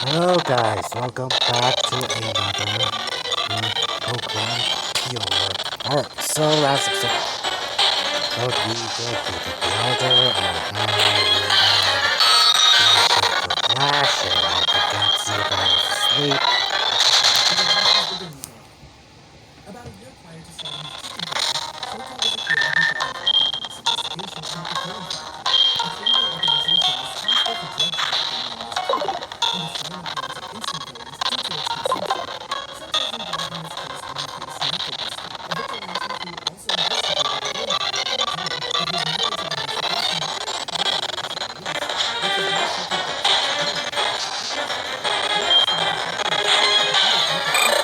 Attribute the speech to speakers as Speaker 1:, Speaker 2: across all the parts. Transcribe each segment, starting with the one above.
Speaker 1: Hello guys, welcome back to another program your art. So last episode, we defeated the elder and now we had the flash and I forgot to see if I was asleep.
Speaker 2: So the legends begin again. About a year prior to starting his teaching career, Shota was a hero who got involved in police investigation about the filling factory, a criminal organization responsible for drug trafficking known as Trigger and the selling of drugs of instant villains due to its consumption. Shota is involved in this case when he faced Necrobuster, a vigilante who also investigated the villain factory in town, but whose methods of investigation were a bit wacky to say the least, which is why Shota dips into villainy. After a short break, we understand that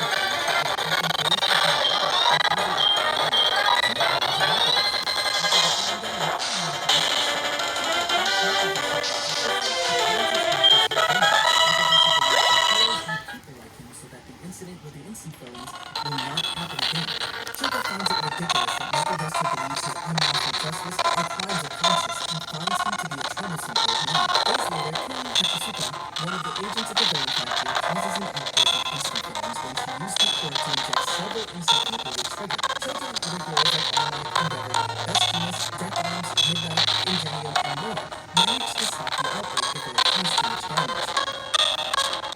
Speaker 2: Shota had tried to defeat a group of instant villains that was attacking policemen on the road and causing them to run away. Two of them were Necrobusters. After defeating them and putting them in a police custody, Shota asked Necrobuster for his assistance to plans his factory to the vengeance. Necrobuster believes that heroes need people like him so that the incident with the instant villains will not happen again. Shota finds it ridiculous that Necrobuster believes his unlawful justice are crimes of conscience and finds him to be a troublesome old man. Days later, Kumi Hachisuka, one of the agents of the villain factory, causes an outbreak of instant villains when she used her quirk to inject several innocent people with Trigger. Shota and other heroes like All Might, Endeavor, Best Venus, Death Arms, Midnight, Ingenium, and more manage to stop the outbreak before it caused too much damage.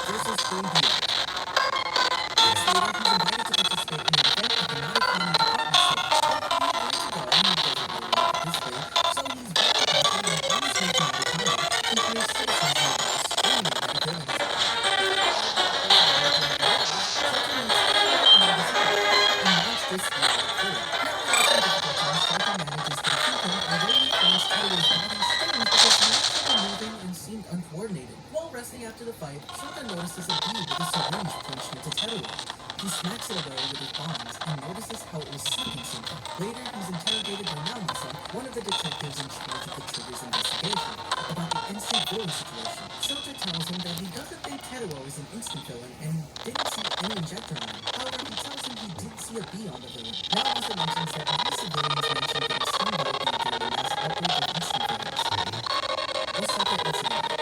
Speaker 2: Versus Green Beyond. Weeks later, he's invited to participate in an event at the Madoffini department store, but he agreed to go and he doesn't really want to participate, so he's back to packing and on his way to Madoffini, he hears citizens nearby screaming that a villain has arrived. Before all of that goes awry during the noise, Shota meets Kumi and Nagasaki, and launch this heroic villain. Now after some difficulties, Shota manages to defeat him, although he finds Teruo's body strange because he looked to be moving and seemed uncoordinated. While resting after the fight, Shota notices a bee with a syringe plunged into Teruo. He smacks it away with his bonds and notices how it was sucking something. Later, he's interrogated by Naomasa, one of the detectives in charge of the Trigger's investigation, about the instant villain situation. Shota tells him that he doesn't think Teruo is an instant villain and didn't see any injector on him. However, he tells him he did see a bee on the villain. Naomasa mentions that many civilians mentioned getting stung by a bee during the mass outbreak of instant villains. Osaka Utsunobu.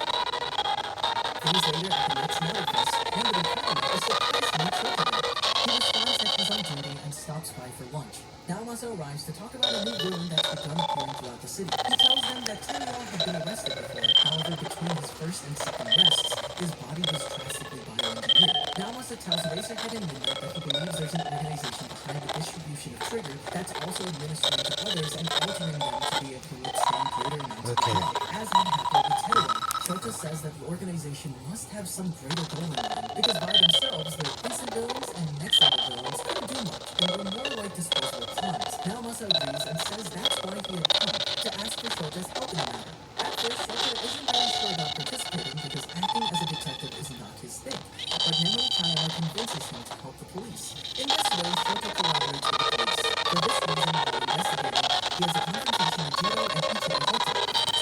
Speaker 2: Days later, at the next Metal Fest, Hamlet and Kurama is surprised to meet Shota there. He responds that he's on duty and stops by for lunch. Naomasa arrives to talk about a new villain that's begun appearing throughout the city. He tells them that Teruo had been arrested before, however, between his first and second arrests, his body was drastically bioengineered. Naomasa tells Racerhead and Midnight that he believes there's an organization behind the distribution of Trigger that's also administering to others and altering them to be able to withstand greater amounts of
Speaker 1: Okay.
Speaker 2: drag, as had happened with Teruo. Shota says that the organization must have some greater goal in mind, because by themselves, their instant villains and next level villains couldn't do much, and were more like disposable clowns. Naomasa agrees and says that's why he had come, to ask for Shota's help in the matter. At first, Shota isn't very sure about participating because acting as a detective is not his thing, but Nemori Kayama convinces him to help the police. In this way, Shota collaborates with the police. For this reason, while investigating, he has a confrontation with Jiro and Ichiro Hoto,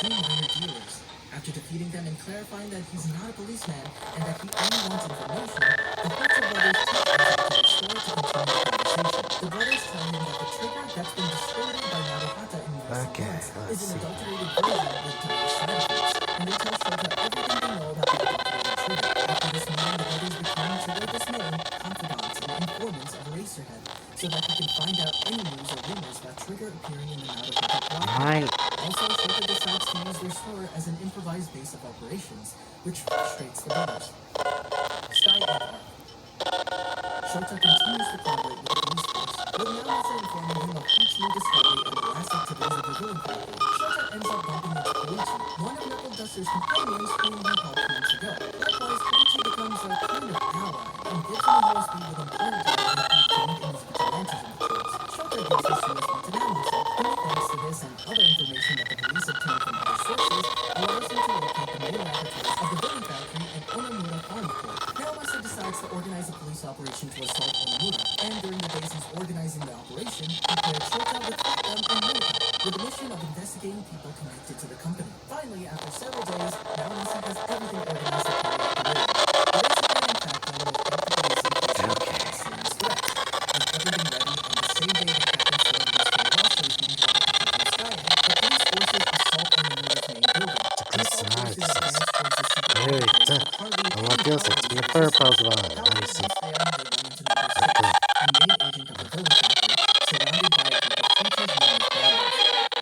Speaker 2: two minor dealers. After defeating them and clarifying that he's not a policeman and that he only wants information, the Hoto brothers take him to the store to continue the conversation. The brothers tell him that the Trigger that's been distributed by Naruhata in recent
Speaker 1: Okay,
Speaker 2: months
Speaker 1: let's
Speaker 2: is an
Speaker 1: see.
Speaker 2: adulterated version with dire side effects, and they tell Shota everything they know about the adulterated Trigger. After this meeting, the brothers become, to their dismay, confidants and informants of Eraserhead, so that he can find out any news or rumors about Trigger appearing in the Naruhata block.
Speaker 1: Alright.
Speaker 2: Also, Shota decides to use their store as an improvised base of operations, which frustrates the brothers. Sky Egg Arc. Shota continues to collaborate with the police force, with Naomasa informing him of each new discovery and the last activities of the villain factory. Shota ends up bumping into Koichi, one of Knuckle Duster's companions whom he helped months ago. Likewise, Koichi becomes a kind of ally and gives him a USB with important data that he obtained in his vigilantism patrols. Shota gives this USB to Naomasa, who, thanks to this and other information that the police obtained from other sources, allows him to locate the main laboratories of the villain factory and Onomura Farm Corp. Naomasa decides to organize a police operation to assault Onomura, and during the days he's organizing the operation, he paired Shota with Platinum and Monica, with the mission of investigating people connected to the company. Finally, after several days, Naomasa has everything organized to carry out the raid. Eraserhead and Fat Fellow have helped the police in case of
Speaker 1: Okay.
Speaker 2: a serious threat. With everything ready, on the same day that Captain Celebrity's farewell show is being held at the Tokyo Skyhead, the police forces assault Onomura's main building.
Speaker 1: Check
Speaker 2: As
Speaker 1: this
Speaker 2: all
Speaker 1: out.
Speaker 2: forces
Speaker 1: This is
Speaker 2: advance towards the secret
Speaker 1: very
Speaker 2: laboratories,
Speaker 1: tough.
Speaker 2: with hardly
Speaker 1: I
Speaker 2: any
Speaker 1: love feels like to be a fur Pokemon. Let me see.
Speaker 2: Once there, they run into number 6, a main agent of the villain factory, surrounded by a group of creatures known as bombers.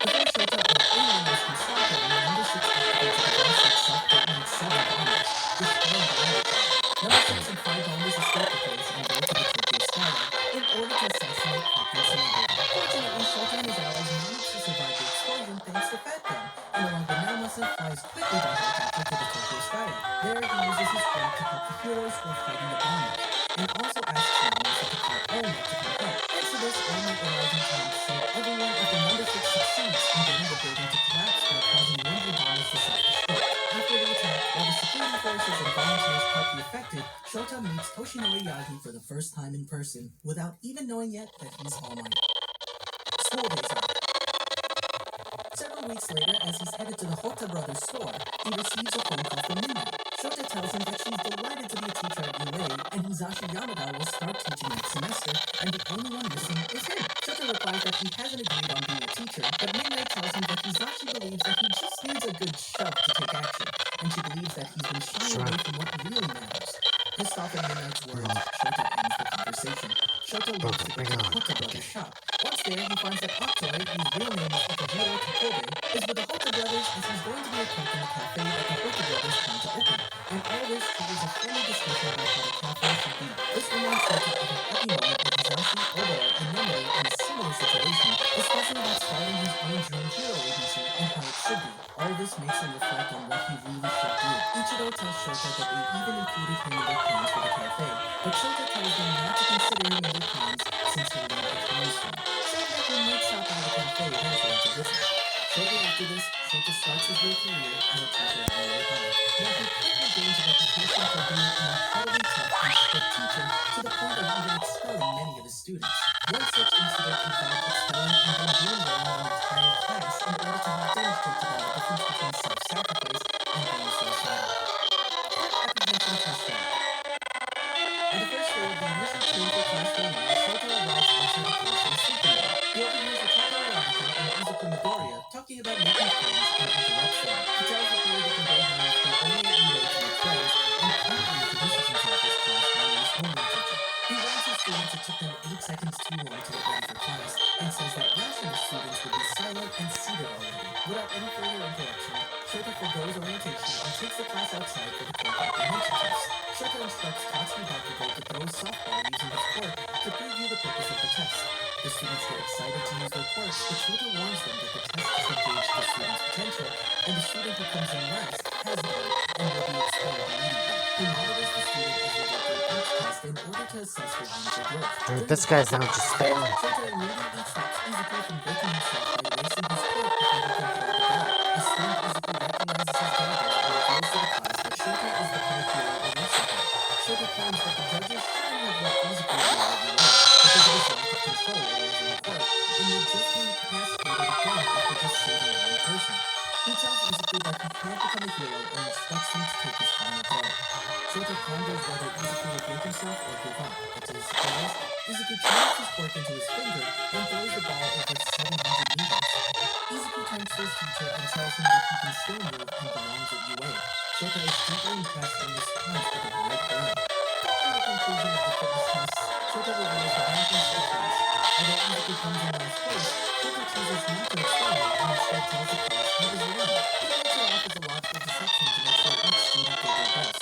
Speaker 2: Before Shota or anyone else can stop them, number 6 activates a device that self-detonates 7 bombers, destroying the number tower. Number 6 and 5 bombers escape the place and go to the Tokyo skyline in order to assassinate Captain Sumigura. Fortunately, Shota and his allies manage to survive the explosion thanks to Fat Gun, and along with Naomasa flies quickly by helicopter to the Tokyo skyline. There, he uses his flight to help the heroes who are fighting the bombers, and also asks Naomasa to call All Might to come help. Thanks to this, All Might arrives in time to save everyone after number 6 succeeds in getting the building to collapse by causing one of the bombers to self-destruct. After the attack, while the security forces and volunteers help the affected, Shota meets Toshinori Yagi for the first time in person, without even knowing yet that he's All Might. School days are. Several weeks later, as he's headed to the Hotta Brothers store, he receives a phone call from Midnight. Shota tells him that she's delighted to be a teacher at UA, and Hisashi Yamada will start teaching next semester, and the only one missing is him. Shota replies that he hasn't agreed on being a teacher, but Midnight tells him that Hisashi believes that he just needs a good shove to take action, and she believes that he's been shying away from what really matters. Pissed off at Midnight's words, Shota ends the conversation. Shota leaves to go to the Hotta Brothers shop. Once there, he finds that Aktoi, whose real name is Ikuhiro Takobe, is with the Hotta Brothers as he's going to be a cook in the cafe that the Hotta Brothers plan to open. And all this triggers a friendly discussion about how the cafe should be. This reminds Shota of a happy moment with Hisashi, Obara, and Nemori in a similar situation, discussing about starting his own dream hero agency and how it should be. All this makes him reflect on what he really should do. Ichigo tells Shota that they even included him in their plans for the cafe, but Shota tells them not to consider him in their plans since he'll leave the town soon, saying that he might stop by the cafe eventually to visit. Shortly after this, Shota starts his new career as a teacher at UA High, where he quickly gains a reputation for being an incredibly tough and strict teacher to the point of even expelling many of his students. One such incident involved expelling and then bullying an entire class in order to help demonstrate to them the difference between self-sacrifice and being suicidal. Court apprehension test drive. On the first day of the initial clinical class reunion, Shota arrives outside the class in a sleeping bag. He overhears Otaka Arabika and Izuku Midoriya talking about making friends and interrupts them. He tells the pair they can go home after only a way to make friends, and promptly introduces himself as class 1A's homeroom teacher. He warns his students it took them 8 seconds too long to get ready for class, and says that rational students would be silent and seated already. Without any further interruption, Shota forgoes orientation and takes the class outside for the court comprehension test. Shota instructs Tatsuki Bakugo to throw a softball using his quirk to preview the purpose of the test. The students get excited to use their quirks, but Shota warns them that the test is to gauge the student's potential, and the student who comes in last has none and will be expelled immediately. He monitors the student as they go through each test in order to assess their mental growth.
Speaker 1: Dude, this guy's not just spamming.
Speaker 2: Shota immediately stops Izuku from breaking himself by racing his quirk before he can throw the ball. A stunned Izuku recognizes his daughters and reveals to the class that Shota is the hero of Izuku. Shota claims that the judges shouldn't have let Izuku do what he wanted because of his lack of control over his own quirk, and would just be incapacitated again after just saving one person. He tells Izuku that he can't become a hero and instructs him to take his final blow. Shota ponders whether Izuku will break himself or give up, but to his surprise, Izuku changes his quirk into his finger and throws the ball over 700 meters. Izuku turns to his teacher and tells him that he can still move and belongs at UA. Shota is deeply impressed and responds with a great brain. Following the conclusion of the fitness tests, Shota reveals the rankings to the class. Although Izuku comes in last place, Shota chooses not to explain it and instead tells the class he was winning. He writes it off as a logical deception to make sure each student did their best.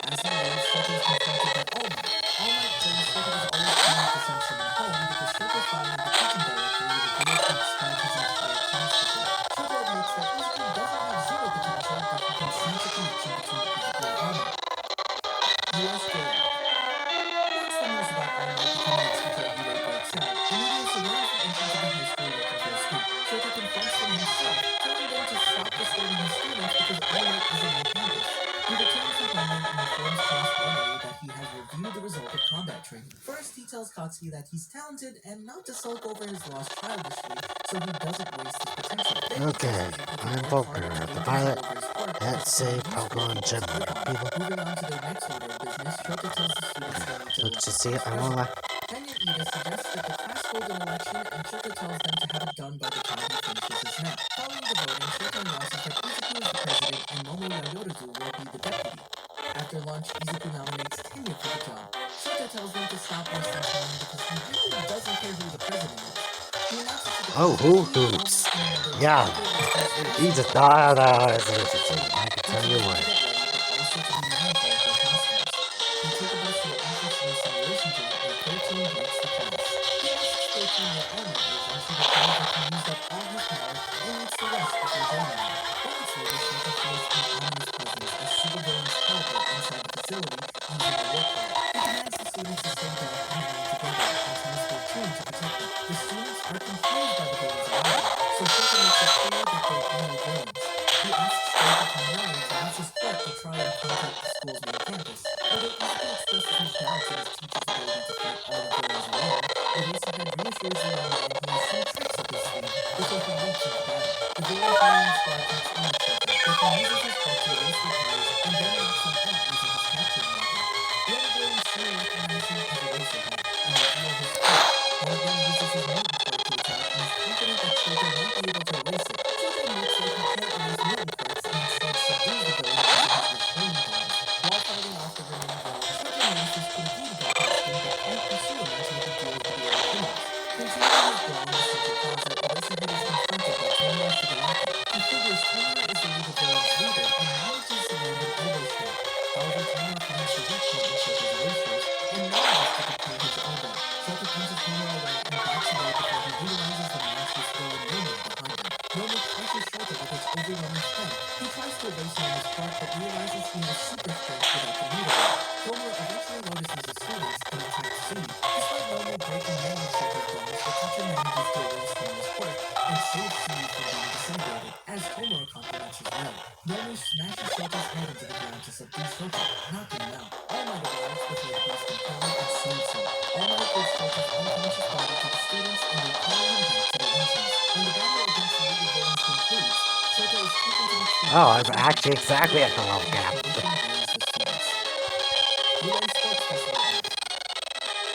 Speaker 2: As he leaves, Shota is confronted by All Might. All Might claims Shota was always planning to send someone home because Shota fired the teaching director with a deal to expel his entire class before. Shota admits that Izuku doesn't have zero potential, but he can sense a connection between Izuku and All Might. U.S. Daily. Once the news about All Might becoming a teacher at UA breaks out, the media surrounds the entrance of the high school looking for a scoop. Shota confronts them himself, telling them to stop disturbing his students because All Might isn't on campus. He returns to homeroom and informs Class 1A that he has reviewed the result of combat training. First, he tells Katsuki that he's talented and not to sulk over his loss childishly, so he doesn't waste his potential.
Speaker 1: Okay, I'm Falner, the pilot. Let's say Pokemon Gym Leader. People,
Speaker 2: Moving on to their next order of business, Shota tells the students they need to
Speaker 1: let's just see it. I won't lie.
Speaker 2: Kenya Ida suggests that the class hold an election, and Shota tells them to have it done by the time he finishes his nap. Following the voting, Shota announces that Izuku is the president and Momo Yayoruzu will be the deputy. After lunch, which Izuku nominates Tenya for the job. Shota tells them to stop wasting time because he really doesn't care who the president is. He announces to the
Speaker 1: Oh,
Speaker 2: class that
Speaker 1: who
Speaker 2: he, All
Speaker 1: hoops?
Speaker 2: Might, and another
Speaker 1: Yeah,
Speaker 2: instructor will place their
Speaker 1: he just
Speaker 2: students
Speaker 1: died. I can
Speaker 2: he
Speaker 1: tell you
Speaker 2: tells them to
Speaker 1: what.
Speaker 2: get ready, but also to be mindful of their costumes. They take a bus to the office in the simulation joint where 13 greets the class. He asks 13 where All Might is, and she replies that he used up all his power and needs to rest before joining them. Moments later, Shota feels an ominous presence as supervillains teleport inside the facility using a warp core. He commands the students to stay back and remain together and tells 13 to protect them. The students are confused by the villain's arrival, so Shota makes it clear that they're only villains. He asks them to come rally to use his quirk to try and contact the school's main campus. Although Izuku expresses his doubts in his teacher's ability to fight all the villains alone, Eraserhead reassures the young man he has some tricks up his sleeve before he leaps into battle. The villain firing squad takes aim at Shota, but he uses his quirk to erase their powers and then knocks them out using his capturing weapon. The other villains soon recognize him as Eraserhead and reveal his quirk. One of them uses his mutant quirk to attack and is confident that Shota won't be able to erase it. Shota admits that he can't erase mutant quirks and instead subdues the villain using his restraining bonds. While fighting off the remaining villains, Shota notices Kurapika broadcasting but can't pursue him until he deals with the other criminals. Continuing his brawl in the Central Plaza, Eraserhead is confronted by Tomoe Shigaraki. He figures Tomoe is the League of Villains leader and manages to land an elbow strike. However, Tomoe finds the weak point in Shota's erasures and manages to deploy his elbow. Shota punches Tomoe away and backs away before he utilizes the monstrous villain Nomu behind him. Nomu crushes Shota with his overwhelming strength. He tries to erase Nomu's part but realizes he has super strength without the mutagen. Tomoe eventually notices the students and attacks Sumi. Despite Nomu breaking many of Shota's bones, the teacher manages to erase Tomoe's quirk and saves Sumi from being disintegrated, as Tomoe compliments as well. Nomu smashes Shota's head into the ground to subdue Shota, knocking him out. All Might arrives before the bus can come and saves him. All Might gives Shota's unconscious body to the students and they carry him back to the entrance. When the battle against the League of Villains concludes, Shota is taken to the tree
Speaker 1: Oh,
Speaker 2: where
Speaker 1: I'm actually
Speaker 2: Izuku
Speaker 1: exactly at the
Speaker 2: and
Speaker 1: level
Speaker 2: the
Speaker 1: cap.
Speaker 2: condition warns the students. Relay Sports Festival ends.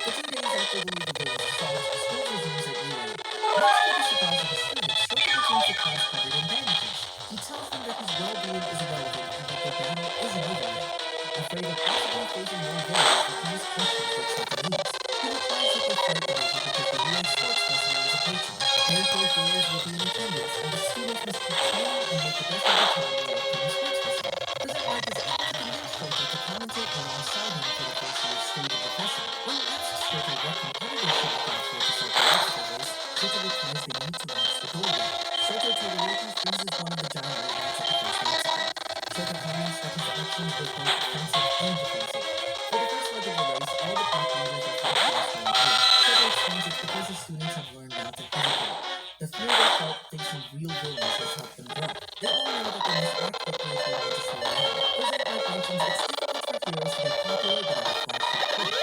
Speaker 2: For 2 days after the League of Villains dissolves, school resumes at Relay. Much to the surprise of the students, Shota returns to class covered in bandages. He tells them that his well-being is irrelevant and that their battle isn't over yet. Afraid of possibly facing more villains, the class questions what Shota means. He replies that the fight is over because the Relay Sports Festival is approaching. Military heroes will be in attendance, and the students must keep training and make the best of their time in the upcoming sports festival. President Mike is able to convince Shota to commentate alongside him for the first year's State of the Festival. When he asks Shota what competitors should look out for to start the obstacle race, Shota replies they need to watch the doorway. Shota Todoroki freezes one of the giant robots at the first obstacle. Shota comments that his actions were both offensive and defensive. For the first leg of the race, all the pack leaders are from class 1A. Shota explains it's because the students have learned not to hesitate. The fear they felt facing real villains has helped them grow. They all know that they must act quickly if they want to slow down. President Mike mentions it's difficult for heroes to get popular without a flashy quirk.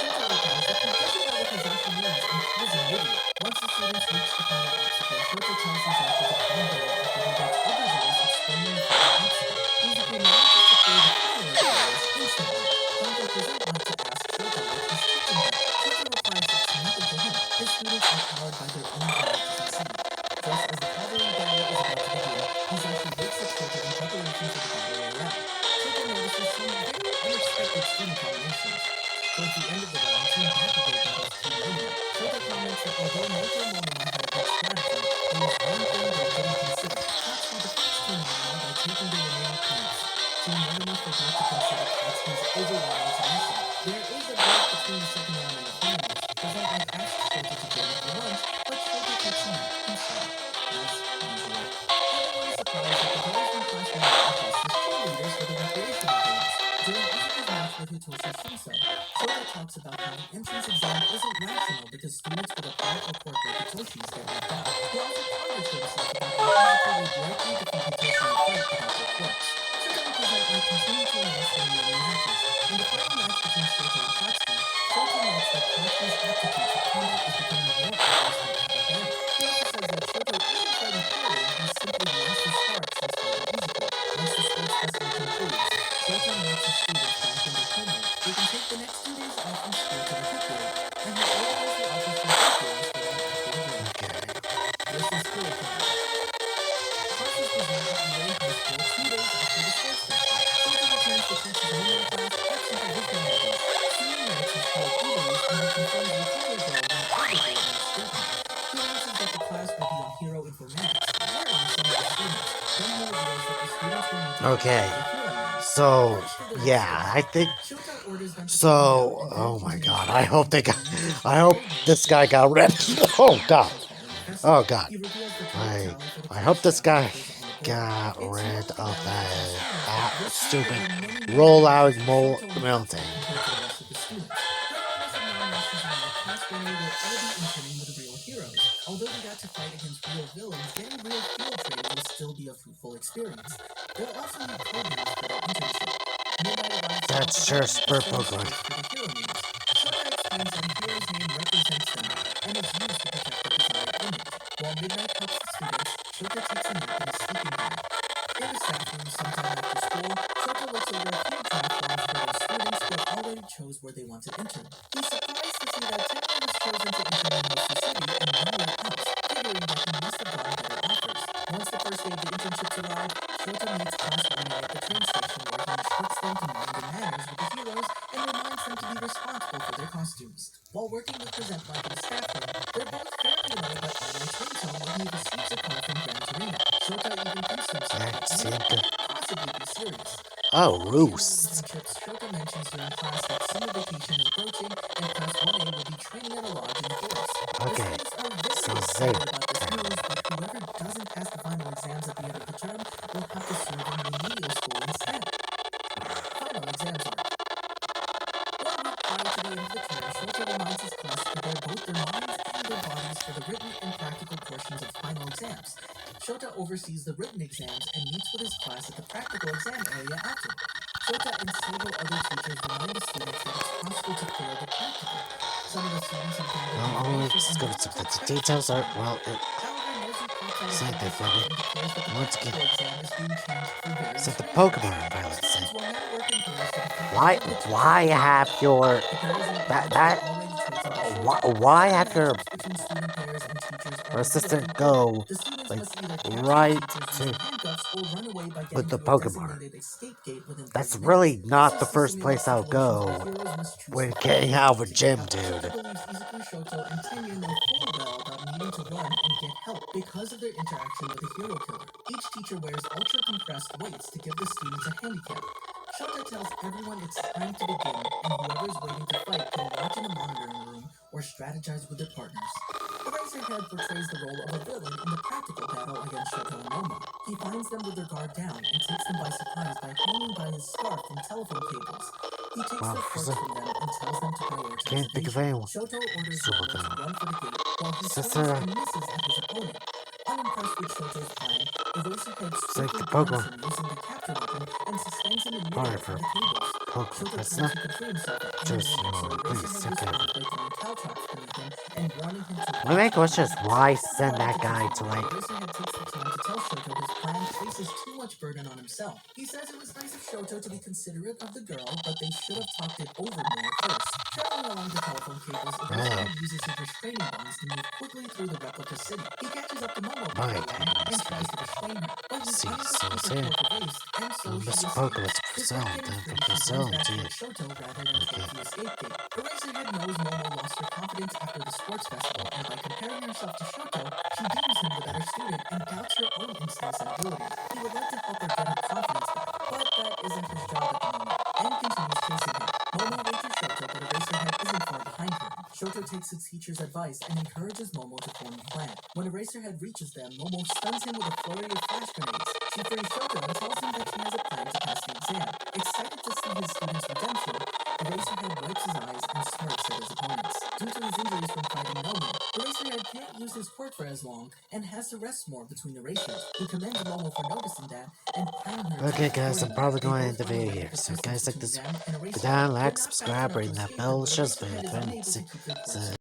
Speaker 2: Shota replies that he doesn't know what Hazashi means and calls him an idiot. Once the students reach the final obstacle, Shota tells Hazashi to calm down after he gets overzealous explaining the final obstacle. Izuku manages to clear the final leg of the race instantly, prompting President Mike to ask Shota what he's teaching them. Shota replies it's nothing to him. His students are powered by their own drive to succeed. Just as the cavalry battle is about to begin, Hisashi wakes up Shota in preparation for the battle royale. Shota notices some very unexpected student combinations. Towards the end of the round, Team Bakugo battles Team Momo. Shota comments that although Moto Monomon had a good strategy, there was one thing they didn't consider. Katsuki defeats Team Monomon by taking the remaining points. Team Monomon forgot to consider Katsuki's overwhelming tenacity. There is a break between the second round and the finals. President Mike asks Shota to join for lunch, but Shota takes a nap instead, as usual. Everyone is surprised that the girls from class 1A are dressed as cheerleaders for the recreational games. During Izuku's match with Hitoshi Shinso, Shota talks about how the entrance exam isn't rational because students with a powerful quirk like Hitoshi's get left out. He also ponders to himself about how Izuku would likely defeat Hitoshi in a fight without their quirks. Shota and President Mike continue to announce the remaining matches. In the final match between Shota and Katsuki, Shota notes that Katsuki's aptitude for combat is becoming more obvious with every battle. He also says that Shota isn't fighting poorly, he's simply lost his spark since fighting Izuku. Once the sports festival concludes, Shota invites his students back in their homeroom. They can take the next 2 days off from school to recuperate, and he organizes the office for superheroes for them after the break. This is School Time. Classes resume at Relay High School 2 days after the sports festival. Shota returns to teach his homeroom class strategies. Soon writes his core theories and he confirms the killer girl whenever they are scrutiny. He announces that the class will be on hero informatics, warning some of the students. Then he reveals that the students will need to
Speaker 1: Okay.
Speaker 2: the hero names.
Speaker 1: So,
Speaker 2: First for their
Speaker 1: yeah, I think.
Speaker 2: Shota orders them to calm
Speaker 1: So,
Speaker 2: down and
Speaker 1: oh
Speaker 2: then
Speaker 1: my
Speaker 2: continues
Speaker 1: god,
Speaker 2: to
Speaker 1: I hope
Speaker 2: explain
Speaker 1: they
Speaker 2: that
Speaker 1: got.
Speaker 2: he uses
Speaker 1: I hope
Speaker 2: code names
Speaker 1: this
Speaker 2: to
Speaker 1: guy got
Speaker 2: communicate
Speaker 1: ripped.
Speaker 2: with
Speaker 1: Oh
Speaker 2: the
Speaker 1: god.
Speaker 2: Falner professor.
Speaker 1: Oh god.
Speaker 2: He reveals the total tally for the
Speaker 1: I hope
Speaker 2: class
Speaker 1: this guy
Speaker 2: chapters on the board.
Speaker 1: got
Speaker 2: It's
Speaker 1: rid
Speaker 2: marked
Speaker 1: of
Speaker 2: down for
Speaker 1: that
Speaker 2: top students, but this means there
Speaker 1: stupid
Speaker 2: are many more
Speaker 1: rollout
Speaker 2: non-nationals for Shoto and
Speaker 1: melting.
Speaker 2: Falner compared to the rest of the students. Regardless of non-nationals or not, class 1A will all be interning with real heroes. Although they got to fight against real villains, getting real field training will still be a fruitful experience. They'll also need code names for their internship. Midnight arrives to
Speaker 1: That's
Speaker 2: help
Speaker 1: just
Speaker 2: evaluate the
Speaker 1: for
Speaker 2: students'
Speaker 1: Pokemon.
Speaker 2: choice for the hero names. Shota explains that a hero's name represents them and is used to protect the desired image. While Midnight helps the students, Shota takes a nap in his sleeping bag. In the staff room sometime after school, Shota looks over a few draft forms for those students who have already chose where they want to intern. He's surprised to see that Tenma has chosen to intern in Hosu City and nowhere else, figuring that he must have gotten better offers. Once the first day of the internships arrive, Shota meets Class 1A at the train station where he instructs them to mind their manners with the heroes and reminds them to be responsible for their costumes. While working with Present Mike in the staff room, they're both fairly annoyed by All Might's ringtone when he receives a call from Gran Torino. Shota even thinks to himself that All Might couldn't possibly be serious.
Speaker 1: Oh,
Speaker 2: Before the end of the
Speaker 1: roost.
Speaker 2: internships, Shota mentions during class that summer vacation is approaching and Class 1A will be training at a lodge in the forest. The
Speaker 1: Okay.
Speaker 2: students are very
Speaker 1: So
Speaker 2: excited
Speaker 1: they.
Speaker 2: about this news, but whoever doesn't pass the final exams at the end of the term will have to serve in remedial school instead. Final exams are 1 week prior to the end of the term, Shota reminds his class to prepare both their minds and their bodies for the written and practical portions of final exams. Shota oversees the written exams and meets with his class at the practical exam area after. Shota and several other teachers remind the students that it's possible to fail the practical. Some of the students have gathered
Speaker 1: Well,
Speaker 2: information
Speaker 1: let's
Speaker 2: and
Speaker 1: go
Speaker 2: moved
Speaker 1: to
Speaker 2: to
Speaker 1: the
Speaker 2: expect
Speaker 1: details are
Speaker 2: final.
Speaker 1: well.
Speaker 2: However, Nosy pops out his
Speaker 1: It's like
Speaker 2: focus
Speaker 1: that, baby.
Speaker 2: and declares that the
Speaker 1: Once again,
Speaker 2: practical exam is being changed for
Speaker 1: it's
Speaker 2: various
Speaker 1: like the
Speaker 2: reasons.
Speaker 1: Pokemon pilot
Speaker 2: Students
Speaker 1: said.
Speaker 2: will now work in pairs to defeat
Speaker 1: Why?
Speaker 2: one of the two
Speaker 1: Why
Speaker 2: sides of the
Speaker 1: have
Speaker 2: battle.
Speaker 1: your
Speaker 2: The pairs and
Speaker 1: that
Speaker 2: opponents
Speaker 1: that?
Speaker 2: were already chosen by Shota.
Speaker 1: Why
Speaker 2: After
Speaker 1: have your
Speaker 2: matchups between student pairs and teachers are revealed
Speaker 1: assistant
Speaker 2: in court,
Speaker 1: go
Speaker 2: the students
Speaker 1: like
Speaker 2: must either capture the
Speaker 1: right
Speaker 2: teachers
Speaker 1: to
Speaker 2: using handcuffs or run away by
Speaker 1: with
Speaker 2: getting
Speaker 1: the
Speaker 2: to a
Speaker 1: Pokemon?
Speaker 2: designated escape gate within 30
Speaker 1: That's
Speaker 2: minutes.
Speaker 1: really
Speaker 2: This
Speaker 1: not
Speaker 2: is
Speaker 1: the
Speaker 2: to
Speaker 1: first
Speaker 2: simulate
Speaker 1: place I'll
Speaker 2: situations where
Speaker 1: go
Speaker 2: heroes must choose
Speaker 1: when
Speaker 2: fire
Speaker 1: getting
Speaker 2: or
Speaker 1: out of a
Speaker 2: lightning.
Speaker 1: gym,
Speaker 2: Shota
Speaker 1: dude.
Speaker 2: believes Izuku, Shoto, and Tenya know full well about needing to run and get help because of their interaction with the hero killer. Each teacher wears ultra-compressed weights to give the students a handicap. Shota tells everyone it's time to begin, and whoever is waiting to fight can watch in the monitoring room or strategize with their partners. Eraserhead portrays the role of a villain in the practical battle against Shoto and Momo. He finds them with their guard down and takes them by surprise by hanging by his scarf from telephone cables. He takes
Speaker 1: Wow,
Speaker 2: their quirks from them and tells them to prioritize
Speaker 1: can't think of
Speaker 2: evasion.
Speaker 1: anyone.
Speaker 2: Shoto orders
Speaker 1: Super
Speaker 2: Momo to
Speaker 1: villain.
Speaker 2: run for the gate while he swings
Speaker 1: Sister,
Speaker 2: and misses at his opponent. Unimpressed with Shoto's plan, Eraserhead
Speaker 1: it's like
Speaker 2: swiftly
Speaker 1: the
Speaker 2: blinds
Speaker 1: Pokemon
Speaker 2: him using the capture weapon and suspends him in
Speaker 1: part
Speaker 2: midair
Speaker 1: for
Speaker 2: from the cables.
Speaker 1: Pokemon.
Speaker 2: Shoto
Speaker 1: That's
Speaker 2: tries
Speaker 1: not
Speaker 2: to free himself at any
Speaker 1: just
Speaker 2: moment, so
Speaker 1: please
Speaker 2: Eraserhead
Speaker 1: take care of
Speaker 2: responds
Speaker 1: it.
Speaker 2: by throwing Caltrops beneath him and warning him to
Speaker 1: My
Speaker 2: watch
Speaker 1: main
Speaker 2: out
Speaker 1: question
Speaker 2: for
Speaker 1: is
Speaker 2: traps.
Speaker 1: why send
Speaker 2: Starting
Speaker 1: that
Speaker 2: to
Speaker 1: guy
Speaker 2: catch
Speaker 1: to
Speaker 2: on,
Speaker 1: like
Speaker 2: Eraserhead takes the time to tell Shoto his plan places too much burden on himself. He says it was nice of Shoto to be considerate of the girl, but they should have talked it over more first. Traveling along the telephone cables, Eraserhead uses his restraining bonds to move quickly through the replica city. He catches up to Momo before
Speaker 1: my
Speaker 2: long and tries to restrain her, but he's
Speaker 1: see
Speaker 2: unable to
Speaker 1: so
Speaker 2: keep
Speaker 1: it's
Speaker 2: her
Speaker 1: here.
Speaker 2: quirk erased, and so she
Speaker 1: Mr.
Speaker 2: escapes.
Speaker 1: Pokemon, it's for
Speaker 2: Despite
Speaker 1: sale.
Speaker 2: getting
Speaker 1: Then
Speaker 2: free,
Speaker 1: for
Speaker 2: she
Speaker 1: sale,
Speaker 2: runs back
Speaker 1: dude.
Speaker 2: towards Shoto rather than
Speaker 1: Okay.
Speaker 2: towards the escape gate. Eraserhead knows Momo lost her confidence after the sports festival, and by comparing herself to Shoto, she deems him the better student and doubts her own instincts and abilities. He would like to help her get her confidence back, but that isn't his job at the moment, and continues chasing her. Momo reaches Shoto, but Eraserhead isn't far behind her. Shoto takes his teacher's advice and encourages Momo to form a plan. When Eraserhead reaches them, Momo stuns him with a flurry of flash grenades. She frees Shoto and tells him that she has a plan to pass the exam. Excited to see his student's redemption, Eraserhead wipes his eyes and smirks at his opponents. Due to his injuries from fighting Momo, Eraserhead can't use his quirk for as long and has to rest more between erasures. He commends Momo for noticing that and planning her
Speaker 1: Okay,
Speaker 2: attack
Speaker 1: guys, I'm
Speaker 2: accordingly.
Speaker 1: probably
Speaker 2: They
Speaker 1: going to
Speaker 2: both
Speaker 1: end the
Speaker 2: run
Speaker 1: video
Speaker 2: away
Speaker 1: here.
Speaker 2: with
Speaker 1: So,
Speaker 2: distance
Speaker 1: guys, like
Speaker 2: between
Speaker 1: this,
Speaker 2: them and
Speaker 1: go
Speaker 2: Eraserhead.
Speaker 1: down,
Speaker 2: They're
Speaker 1: like,
Speaker 2: knocked back to
Speaker 1: subscribe, ring
Speaker 2: Recto's
Speaker 1: that
Speaker 2: escape
Speaker 1: bell,
Speaker 2: but
Speaker 1: just for
Speaker 2: Eraserhead is unable to
Speaker 1: events.
Speaker 2: keep their course.
Speaker 1: So,